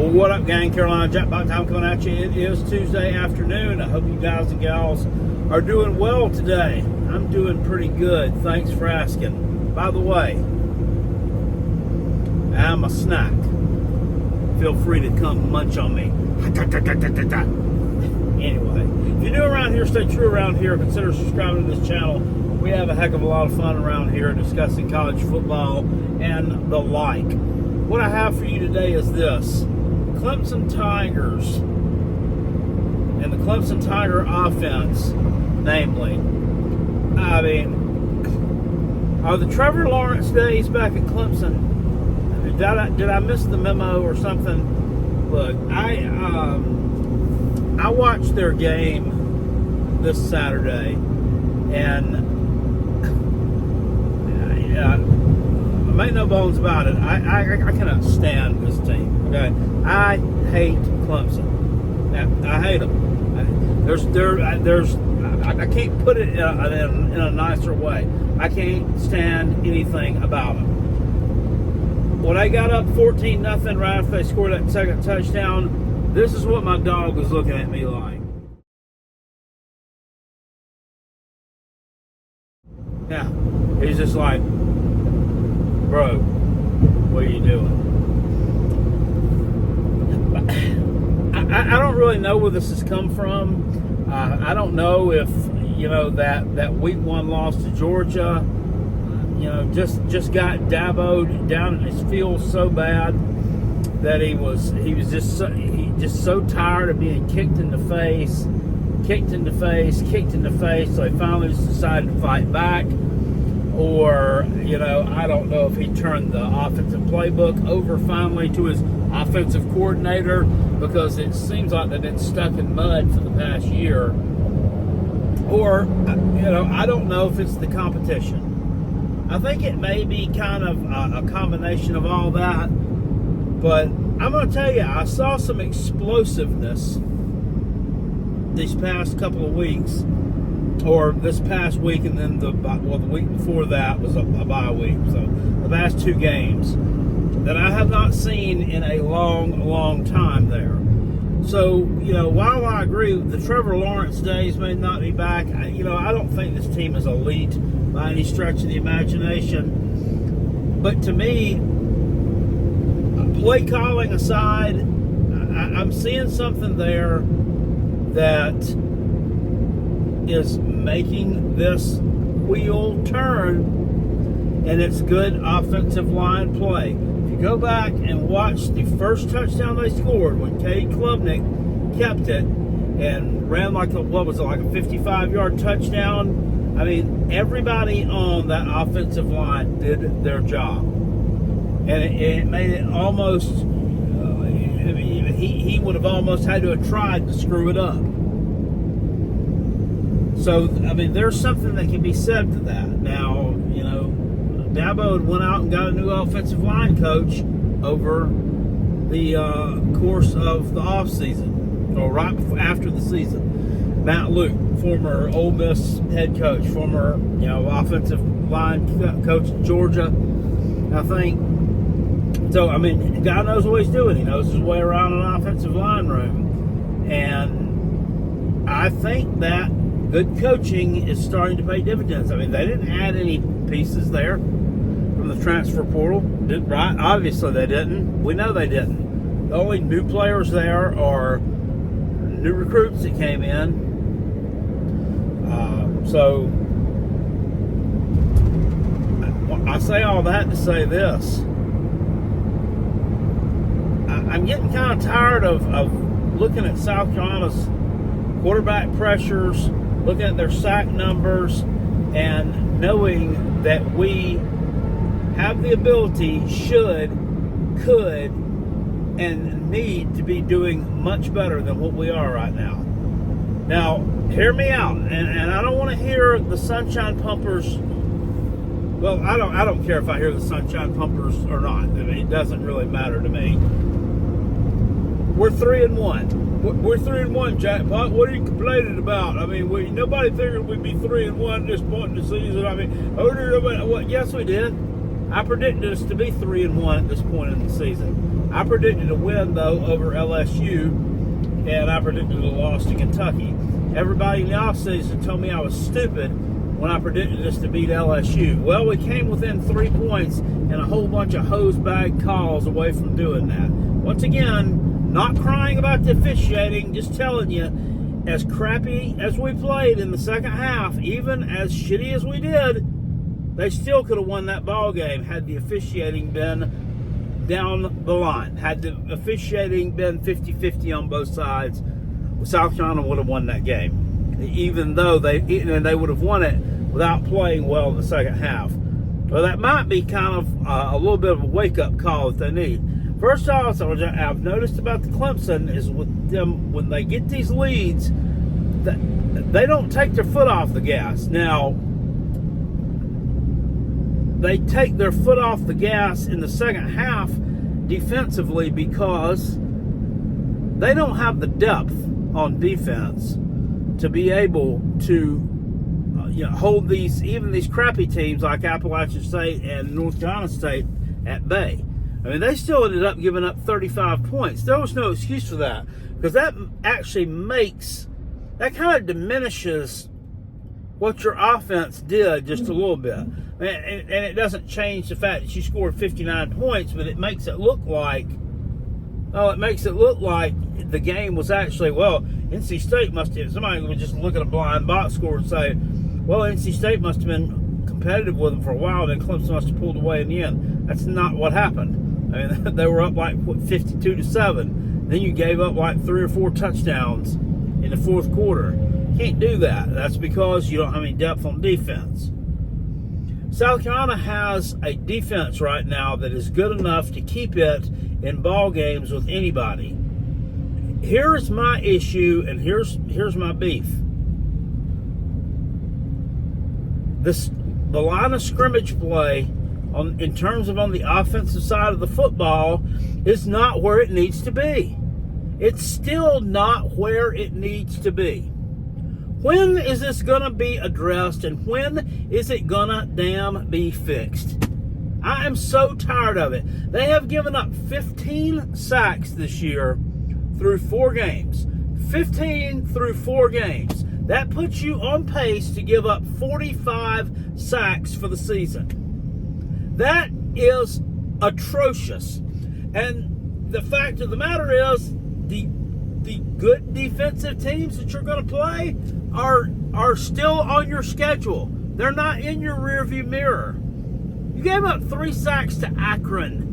Well, what up, gang? Carolina Jackpot time coming at you. It is Tuesday afternoon. I hope you guys and gals are doing well today. I'm doing pretty good. Thanks for asking. By the way, I'm a snack. Feel free to come munch on me. Anyway, if you're new around here, stay true around here. Consider subscribing to this channel. We have a heck of a lot of fun around here discussing college football and the like. What I have for you today is this. Clemson Tigers and the Clemson Tiger offense, namely. I mean, are the Trevor Lawrence days back at Clemson? Did I miss the memo or something? Look, I watched their game this Saturday, and make no bones about it. I cannot stand this team. Okay, I hate Clemson. I hate them. I can't put it in a nicer way. I can't stand anything about them. When I got up 14-0 right after they scored that second touchdown, this is what my dog was looking at me like. Yeah, he's just like, bro, what are you doing? I don't really know where this has come from. I don't know if, that week 1 loss to Georgia, just got Dabo down in his feels so bad that he was just so tired of being kicked in the face, so he finally just decided to fight back. Or, I don't know if he turned the offensive playbook over finally to his offensive coordinator, because it seems like they've been stuck in mud for the past year. Or, I don't know if it's the competition. I think it may be kind of a combination of all that. But I'm going to tell you, I saw some explosiveness these past couple of weeks. Or this past week, and then the week before that was a bye week. So the last 2 games that I have not seen in a long time there. So, while I agree the Trevor Lawrence days may not be back, I don't think this team is elite by any stretch of the imagination. But to me, play calling aside, I'm seeing something there that is making this wheel turn, and it's good offensive line play. If you go back and watch the first touchdown they scored when Cade Klubnik kept it and ran like a 55-yard touchdown. I mean, everybody on that offensive line did their job, and it made it almost. He would have almost had to have tried to screw it up. So, there's something that can be said to that. Now, Dabo had went out and got a new offensive line coach over the course of the offseason, or right after the season. Matt Luke, former Ole Miss head coach, former, offensive line coach at Georgia, I think. So, the guy knows what he's doing. He knows his way around an offensive line room. And I think that good coaching is starting to pay dividends. They didn't add any pieces there from the transfer portal, right? Obviously they didn't. We know they didn't. The only new players there are new recruits that came in. So I say all that to say this. I'm getting kind of tired of looking at South Carolina's quarterback pressures, looking at their sack numbers, and knowing that we have the ability, could, and need to be doing much better than what we are right now. Now, hear me out, and I don't want to hear the sunshine pumpers. Well, I don't care if I hear the sunshine pumpers or not. It doesn't really matter to me. We're 3-1. We're 3-1, Jackpot. What are you complaining about? Nobody figured we'd be 3-1 at this point in the season. Yes, we did. I predicted us to be 3-1 at this point in the season. I predicted a win, though, over LSU, and I predicted a loss to Kentucky. Everybody in the offseason told me I was stupid when I predicted us to beat LSU. Well, we came within 3 points and a whole bunch of hose bag calls away from doing that. Once again, not crying about the officiating, just telling you, as crappy as we played in the second half, even as shitty as we did, they still could have won that ball game had the officiating been down the line. Had the officiating been 50-50 on both sides, South Carolina would have won that game. Even though they would have won it without playing well in the second half. Well, that might be kind of a little bit of a wake-up call that they need. First off, I've noticed about the Clemson is with them, when they get these leads, they don't take their foot off the gas. Now, they take their foot off the gas in the second half defensively because they don't have the depth on defense to be able to hold these crappy teams like Appalachian State and North Carolina State at bay. I mean, they still ended up giving up 35 points. There was no excuse for that, because that actually that kind of diminishes what your offense did just a little bit. And it doesn't change the fact that you scored 59 points, but it makes it look like, the game was actually, NC State must have, somebody would just look at a blind box score and say, NC State must have been competitive with them for a while, then Clemson must have pulled away in the end. That's not what happened. I mean, they were up 52-7. Then you gave up 3 or 4 touchdowns in the fourth quarter. You can't do that. That's because you don't have any depth on defense. South Carolina has a defense right now that is good enough to keep it in ball games with anybody. Here's my issue, and here's my beef. The line of scrimmage play in terms of on the offensive side of the football is not where it needs to be. It's still not where it needs to be. When is this going to be addressed, and when is it going to damn be fixed? I am so tired of it. They have given up 15 sacks this year through 4 games. 15 through 4 games. That puts you on pace to give up 45 sacks for the season. That is atrocious. And the fact of the matter is, the good defensive teams that you're going to play are still on your schedule. They're not in your rearview mirror. You gave up 3 sacks to Akron.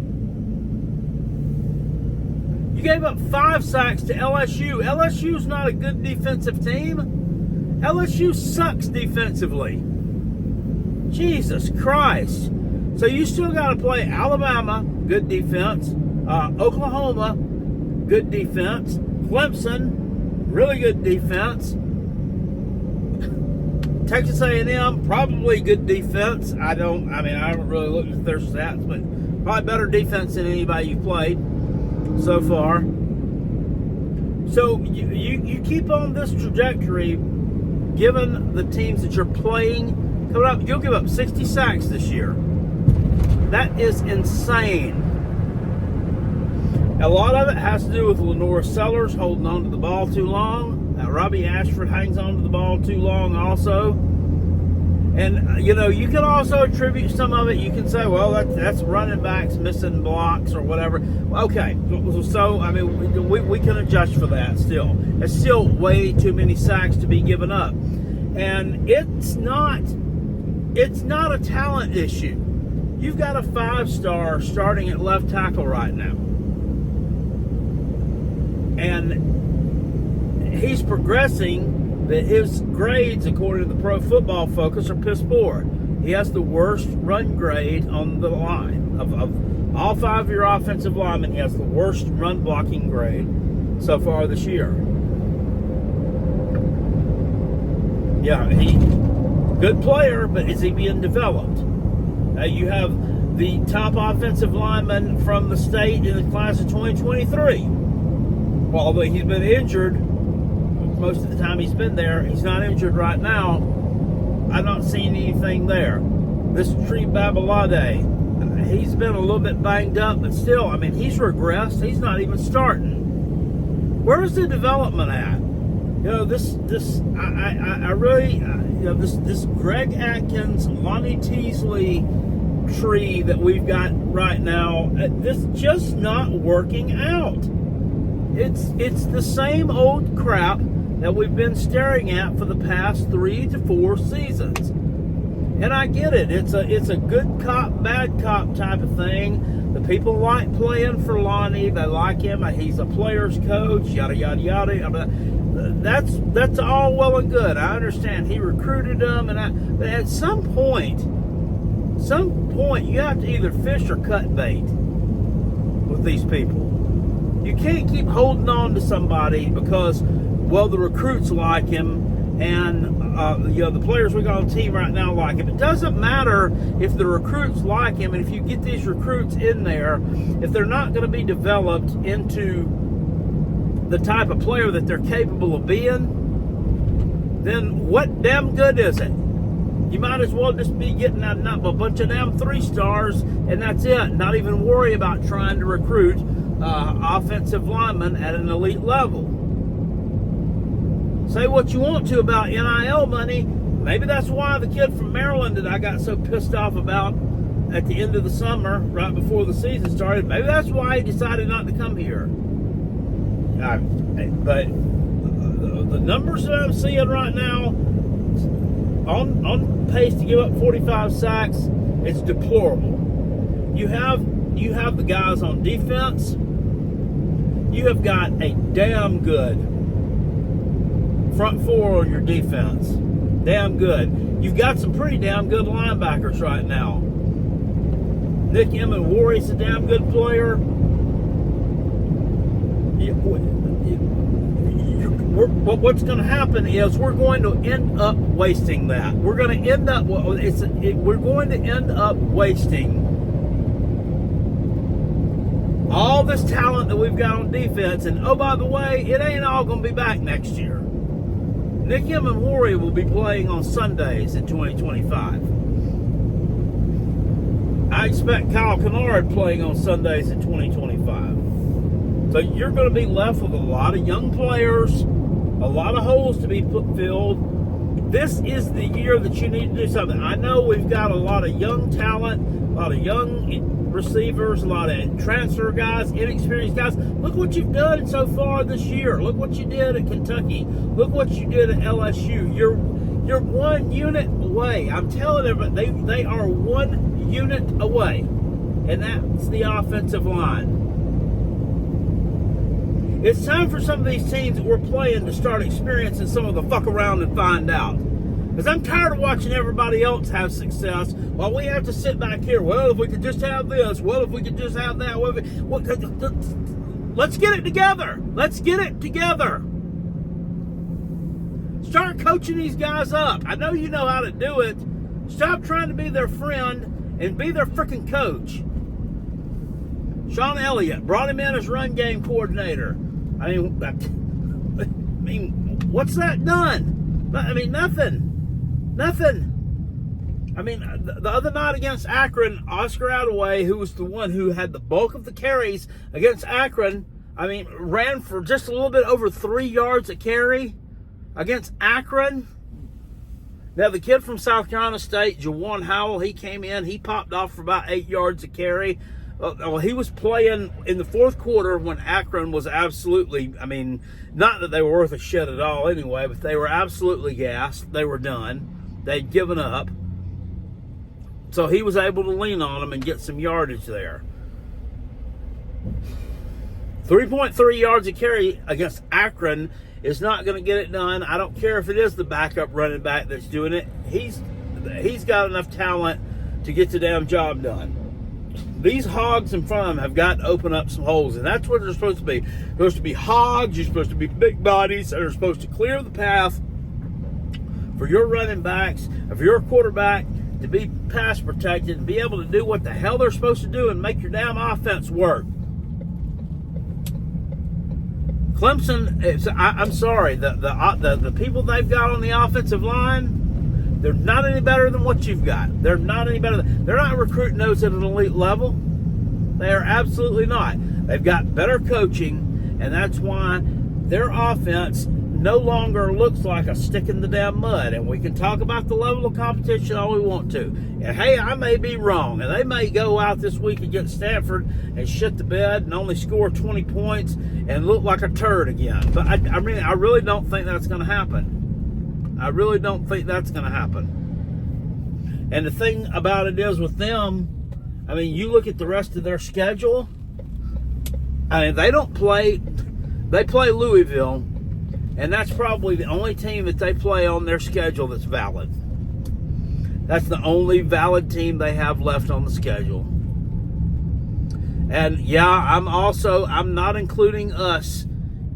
You gave up 5 sacks to LSU. LSU's not a good defensive team. LSU sucks defensively. Jesus Christ. So you still got to play Alabama, good defense. Oklahoma, good defense. Clemson, really good defense. Texas A&M, probably good defense. I haven't really looked at their stats, but probably better defense than anybody you've played so far. So you keep on this trajectory, given the teams that you're playing coming up, you'll give up 60 sacks this year. That is insane. A lot of it has to do with Lenore Sellers holding on to the ball too long. Robbie Ashford hangs on to the ball too long also. And, you can also attribute some of it. You can say, that's running backs missing blocks or whatever. Okay, so, we can adjust for that still. It's still way too many sacks to be given up. And it's not a talent issue. You've got a 5-star starting at left tackle right now. And he's progressing, but his grades, according to the Pro Football Focus, are piss poor. He has the worst run grade on the line. Of all 5 of your offensive linemen, he has the worst run blocking grade so far this year. Yeah, good player, but is he being developed? You have the top offensive lineman from the state in the class of 2023. Although he's been injured most of the time he's been there, he's not injured right now. I've not seen anything there. This Tree Babalade, he's been a little bit banged up, but still, I mean, he's regressed. He's not even starting. Where's the development at? This Greg Atkins, Lonnie Teasley tree that we've got right now, this just not working out. It's the same old crap that we've been staring at for the past 3 to 4 seasons. And I get it. It's a good cop, bad cop type of thing. The people like playing for Lonnie. They like him. He's a player's coach, yada, yada, yada. That's all well and good. I understand he recruited them, but at some point, you have to either fish or cut bait with these people. You can't keep holding on to somebody because, well, the recruits like him and the players we got on the team right now like him. It doesn't matter if the recruits like him, and if you get these recruits in there, if they're not going to be developed into the type of player that they're capable of being, then what damn good is it? You might as well just be getting a bunch of damn 3-stars, and that's it. Not even worry about trying to recruit offensive linemen at an elite level. Say what you want to about NIL money. Maybe that's why the kid from Maryland that I got so pissed off about at the end of the summer, right before the season started, maybe that's why he decided not to come here. But the numbers that I'm seeing right now, on pace to give up 45 sacks, it's deplorable. You have the guys on defense. You have got a damn good front four on your defense. Damn good. You've got some pretty damn good linebackers right now. Nick Emmanwori's a damn good player. What's going to happen is we're going to end up wasting that. We're going to end up wasting all this talent that we've got on defense. And oh, by the way, it ain't all going to be back next year. Nick Emmanwori will be playing on Sundays in 2025. I expect Kyle Kennard playing on Sundays in 2025. So you're going to be left with a lot of young players, a lot of holes to be filled. This is the year that you need to do something. I know we've got a lot of young talent, a lot of young receivers, a lot of transfer guys, inexperienced guys. Look what you've done so far this year. Look what you did at Kentucky. Look what you did at LSU. You're one unit away. I'm telling everybody, they are one unit away, and that's the offensive line. It's time for some of these teams that we're playing to start experiencing some of the fuck around and find out. Because I'm tired of watching everybody else have success while we have to sit back here. Well, if we could just have this. Well, if we could just have that. Let's get it together. Let's get it together. Start coaching these guys up. I know you know how to do it. Stop trying to be their friend and be their freaking coach. Sean Elliott brought him in as run game coordinator. I mean, what's that done? I mean, nothing. I mean, the other night against Akron, Oscar Attaway, who was the one who had the bulk of the carries against Akron, I mean, ran for just a little bit over 3 yards a carry against Akron. Now, the kid from South Carolina State, Jawan Howell, he came in, he popped off for about 8 yards a carry. He was playing in the fourth quarter when Akron was absolutely, I mean, not that they were worth a shit at all anyway, but they were absolutely gassed. They were done. They'd given up. So he was able to lean on them and get some yardage there. 3.3 yards a carry against Akron is not going to get it done. I don't care if it is the backup running back that's doing it. He's got enough talent to get the damn job done. These hogs in front of them have got to open up some holes, and that's what they're supposed to be. They're supposed to be hogs. You're supposed to be big bodies that are supposed to clear the path for your running backs, of your quarterback, to be pass protected and be able to do what the hell they're supposed to do and make your damn offense work. Clemson, I'm sorry, the people they've got on the offensive line, they're not any better than what you've got. They're not any better than. They're not recruiting those at an elite level. They are absolutely not. They've got better coaching, and that's why their offense no longer looks like a stick in the damn mud. And we can talk about the level of competition all we want to. And hey, I may be wrong, and they may go out this week against Stanford and shit the bed and only score 20 points and look like a turd again. But I really don't think that's going to happen. I really don't think that's going to happen. And the thing about it is with them, I mean, you look at the rest of their schedule. I mean, they play Louisville, and that's probably the only team that they play on their schedule that's valid. That's the only valid team they have left on the schedule. And yeah, I'm not including us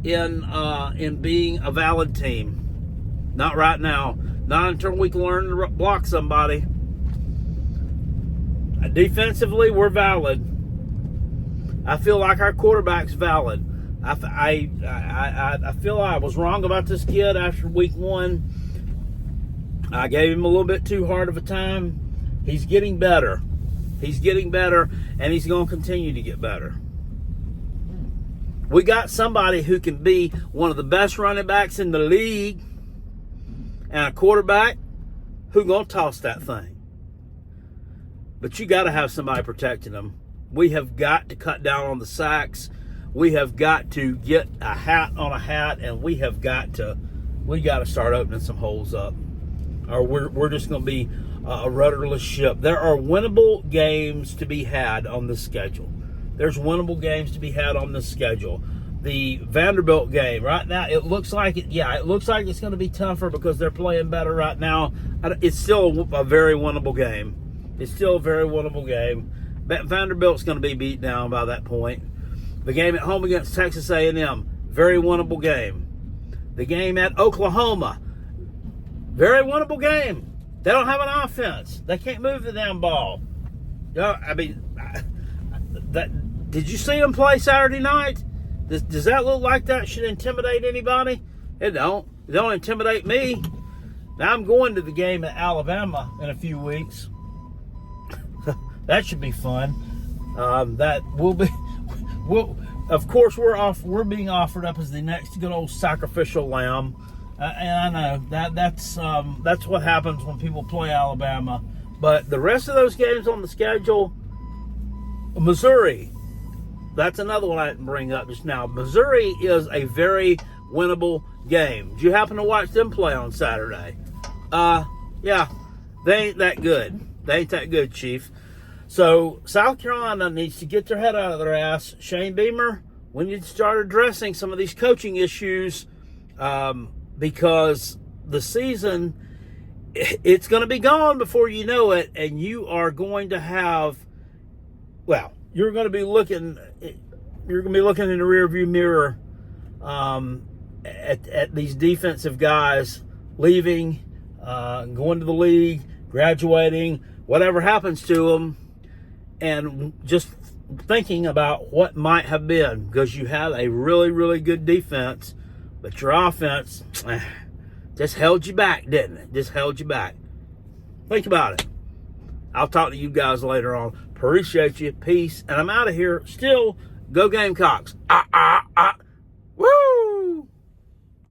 in being a valid team. Not right now. Not until we can learn to block somebody. Defensively, we're valid. I feel like our quarterback's valid. I feel I was wrong about this kid after week 1. I gave him a little bit too hard of a time. He's getting better. He's getting better, and he's going to continue to get better. We got somebody who can be one of the best running backs in the league and a quarterback who's going to toss that thing. But you got to have somebody protecting them. We have got to cut down on the sacks. We have got to get a hat on a hat, and we got to start opening some holes up, or we're just going to be a rudderless ship. There are winnable games to be had on this schedule. There's winnable games to be had on this schedule. The Vanderbilt game right now, it looks like it's going to be tougher because they're playing better right now. It's still a very winnable game. It's still a very winnable game. Vanderbilt's going to be beat down by that point. The game at home against Texas A&M, very winnable game. The game at Oklahoma, very winnable game. They don't have an offense. They can't move the damn ball. Did you see them play Saturday night? Does that look like that should intimidate anybody? It don't. It don't intimidate me. Now I'm going to the game at Alabama in a few weeks. That should be fun. That will be. Of course, we're being offered up as the next good old sacrificial lamb, and I know that's what happens when people play Alabama. But the rest of those games on the schedule, Missouri, that's another one I didn't bring up just now. Missouri is a very winnable game. Did you happen to watch them play on Saturday? Yeah, they ain't that good. They ain't that good, Chief. So South Carolina needs to get their head out of their ass. Shane Beamer, we need to start addressing some of these coaching issues because the season, it's going to be gone before you know it, and you are going to have, you're going to be looking in the rearview mirror at these defensive guys leaving, going to the league, graduating, whatever happens to them. And just thinking about what might have been, because you had a really, really good defense, but your offense just held you back, didn't it? Just held you back. Think about it. I'll talk to you guys later on. Appreciate you. Peace. And I'm out of here. Still, go Gamecocks.